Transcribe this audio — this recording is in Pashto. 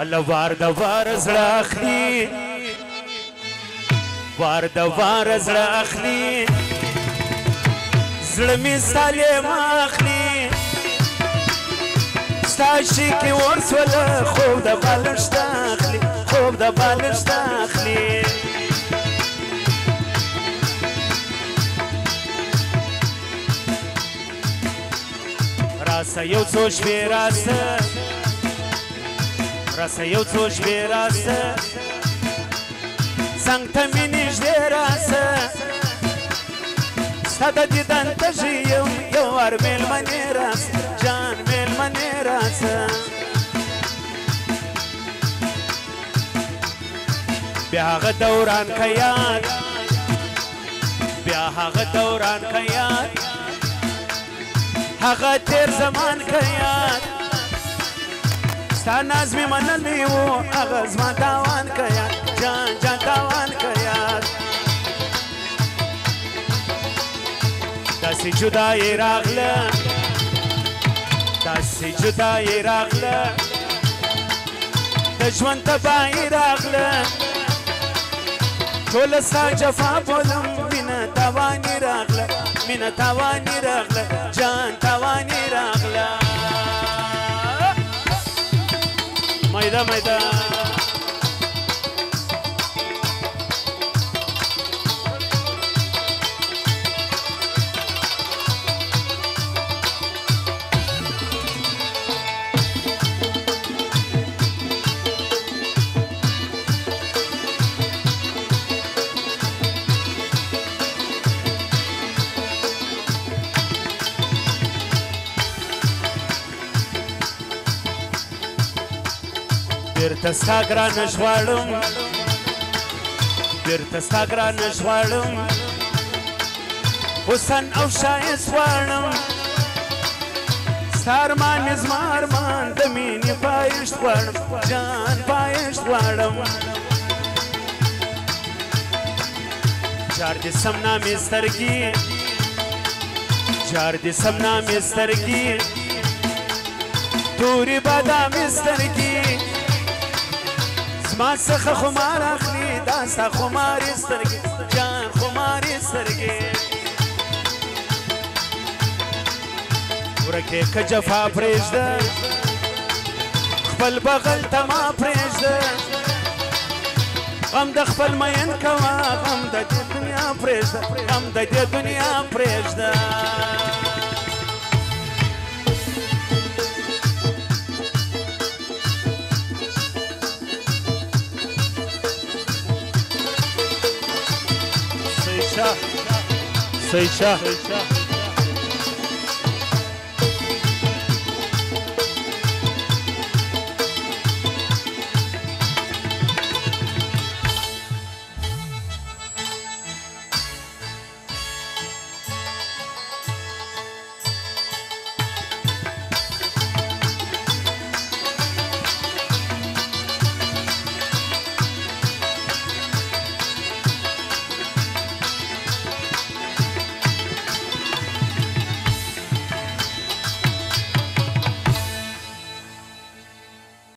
الله وار د وار زړه اخلي وار د وار زړه اخلي زړه می سالم اخلي ستاشي کې ورسوله خوب د بالښت اخلي خوب د بالښت اخلي راسه یو څو شپې راسه راسه یو څو شپې راسه څنګ ته مې نږدې راسه ستا د دیدن تږی یم یو وار مېلمنې راسه جان مېلمنې راسه بیا هغه دوران که یاد بیا هغه دوران که یاد هغه تیر زمان که یاد ستا ناز می منلی و هغه زما تاوان که یاد جان جان تاوان که یاد داسې جدایي راغله داسې جدایي راغله د ژوند تباهي راغله ټوله ستا جفا بولم مینه تاواني راغله مینه تاواني راغله جان تاواني راغله مایده مایده بیرته ستا ګرانه ژغواړم بیرته ستا ګرانه ژغواړم حسن او ښایست غواړم ستا ارمان مې زما ارمان د مینې پایښت غواړم جان پایښت غواړم جار دې سم نامې سترګې جار دې سم نامې سترګې تورې بادامې سترګې زما څخه خمار اخلي دا ستا خمارې سترګې جان خمارې سترګې ورکې که جفا پرېږده خپل بغل ته ما پرېږده غم د خپل مین کوه غم د دې دنیا پرېږده غم د دې دنیا پرېږده Seyşah